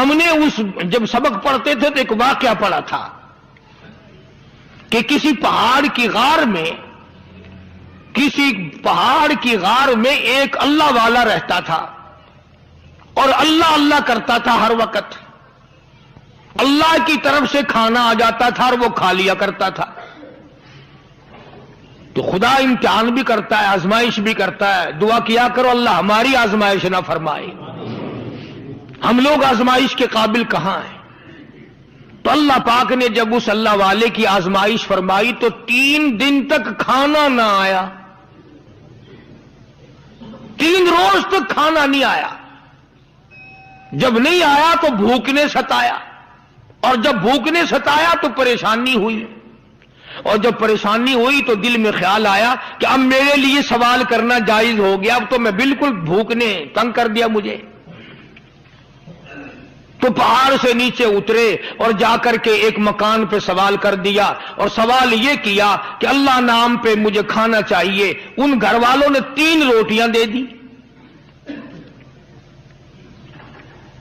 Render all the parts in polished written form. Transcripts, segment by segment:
ہم نے جب سبق پڑھتے تھے تو ایک واقعہ پڑھا تھا کہ کسی پہاڑ کی غار میں ایک اللہ والا رہتا تھا اور اللہ اللہ کرتا تھا ہر وقت. اللہ کی طرف سے کھانا آ جاتا تھا اور وہ کھا لیا کرتا تھا. تو خدا امتحان بھی کرتا ہے، آزمائش بھی کرتا ہے. دعا کیا کرو اللہ ہماری آزمائش نہ فرمائے. ہم لوگ آزمائش کے قابل کہاں ہیں؟ تو اللہ پاک نے جب اس اللہ والے کی آزمائش فرمائی تو 3 دن تک کھانا نہ آیا. 3 روز تک کھانا نہیں آیا. جب نہیں آیا تو بھوک نے ستایا، اور جب بھوک نے ستایا تو پریشانی ہوئی، اور جب پریشانی ہوئی تو دل میں خیال آیا کہ اب میرے لیے سوال کرنا جائز ہو گیا، اب تو میں بالکل بھوک نے تنگ کر دیا مجھے. تو پہاڑ سے نیچے اترے اور جا کر کے ایک مکان پہ سوال کر دیا، اور سوال یہ کیا کہ اللہ نام پہ مجھے کھانا چاہیے. ان گھر والوں نے 3 روٹیاں دے دی.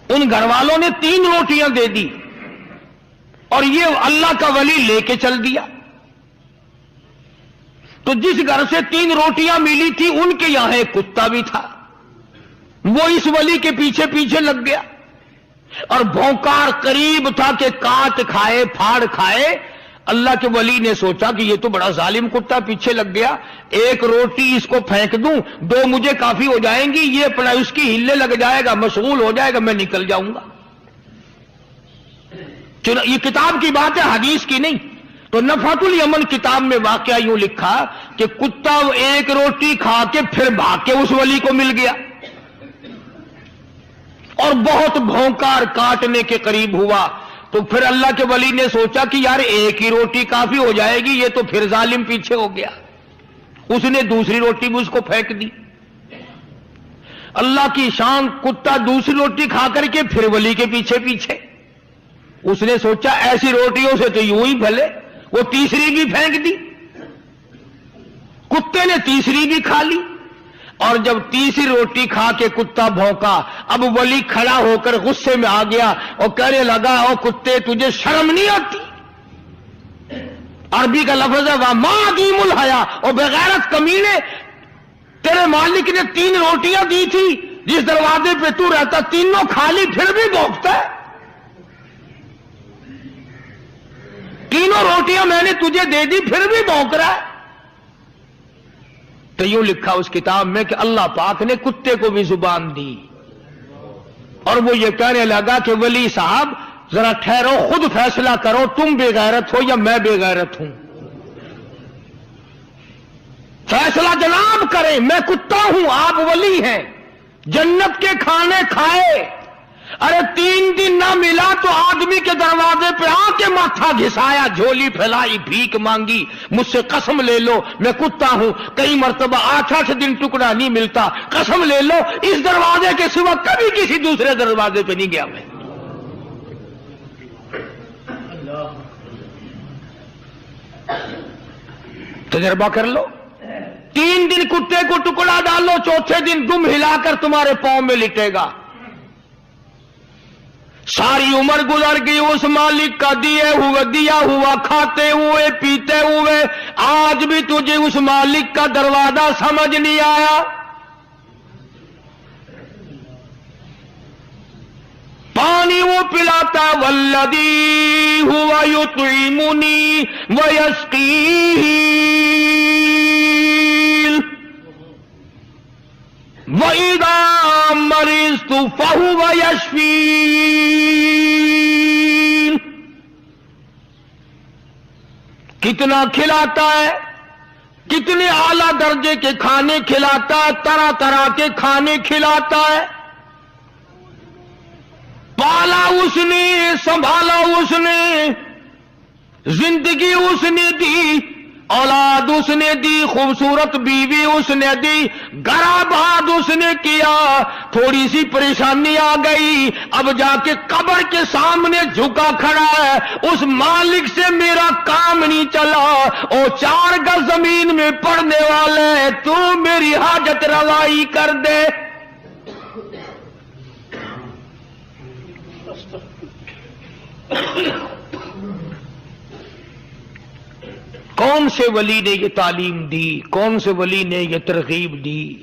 ان گھر والوں نے 3 روٹیاں دے دی اور یہ اللہ کا ولی لے کے چل دیا. تو جس گھر سے 3 روٹیاں ملی تھی ان کے یہاں ایک کتا بھی تھا. وہ اس ولی کے پیچھے پیچھے لگ گیا اور بھونکار قریب تھا کہ کاٹ کھائے پھاڑ کھائے. اللہ کے ولی نے سوچا کہ یہ تو بڑا ظالم کتا پیچھے لگ گیا، 1 روٹی اس کو پھینک دوں، 2 مجھے کافی ہو جائیں گی، یہ اپنا اس کی ہلے لگ جائے گا، مشغول ہو جائے گا، میں نکل جاؤں گا. یہ کتاب کی بات ہے، حدیث کی نہیں. تو نفحۃ الیمن کتاب میں واقعہ یوں لکھا کہ کتا 1 روٹی کھا کے پھر بھاگ کے اس ولی کو مل گیا اور بہت بھونکار کاٹنے کے قریب ہوا. تو پھر اللہ کے ولی نے سوچا کہ یار 1 ہی روٹی کافی ہو جائے گی، یہ تو پھر ظالم پیچھے ہو گیا. اس نے دوسری روٹی بھی اس کو پھینک دی. اللہ کی شان، کتا دوسری روٹی کھا کر کے پھر ولی کے پیچھے پیچھے. اس نے سوچا ایسی روٹیوں سے تو یوں ہی بھلے، وہ تیسری بھی پھینک دی. کتے نے تیسری بھی کھا لی، اور جب تیسری روٹی کھا کے کتا بھونکا، اب ولی کھڑا ہو کر غصے میں آ گیا اور کہنے لگا او کتے تجھے شرم نہیں آتی؟ عربی کا لفظ ہے وَمَا عَدِيمُ الْحَيَا، اور بغیرت کمینے، تیرے مالک نے 3 روٹیاں دی تھی، جس دروازے پہ تو رہتا 3 کھا لی، پھر بھی بھونکتا ہے. 3 روٹیاں میں نے تجھے دے دی پھر بھی بھونک رہا ہے. تو یوں لکھا اس کتاب میں کہ اللہ پاک نے کتے کو بھی زبان دی، اور وہ یہ کہنے لگا کہ ولی صاحب ذرا ٹھہرو، خود فیصلہ کرو، تم بے غیرت ہو یا میں بے غیرت ہوں. فیصلہ جناب کریں، میں کتا ہوں، آپ ولی ہیں. جنت کے کھانے کھائے، ارے 3 دن نہ ملا تو آدمی کے دروازے پہ آ کے ماتھا گھسایا، جھولی پھیلائی، بھیک مانگی، مجھ سے قسم لے لو میں کتا ہوں. کئی مرتبہ 8 دن ٹکڑا نہیں ملتا، قسم لے لو اس دروازے کے سوا کبھی کسی دوسرے دروازے پہ نہیں گیا میں. تجربہ کر لو. 3 دن کتے کو ٹکڑا ڈالو، چوتھے دن دم ہلا کر تمہارے پاؤں میں لٹے گا. ساری عمر گزر گئی اس مالک کا دیا ہوا کھاتے ہوئے پیتے ہوئے، آج بھی تجھے اس مالک کا دروازہ سمجھ نہیں آیا. پانی وہ پلاتا والذی ہوا یطعمنی ویسقین وَإِذَا مَرِضْتُ فَهُوَ يَشْفِينِ. کتنا کھلاتا ہے، کتنے اعلیٰ درجے کے کھانے کھلاتا ہے، طرح طرح کے کھانے کھلاتا ہے. پالا اس نے، سنبھالا اس نے، زندگی اس نے دی، اولاد اس نے دی، خوبصورت بیوی اس نے دی، گھر آباد اس نے کیا. تھوڑی سی پریشانی آ گئی، اب جا کے قبر کے سامنے جھکا کھڑا ہے، اس مالک سے میرا کام نہیں چلا، او 4 گز زمین میں پڑنے والے، تو میری حاجت روائی کر دے. کون سے ولی نے یہ تعلیم دی، کون سے ولی نے یہ ترغیب دی؟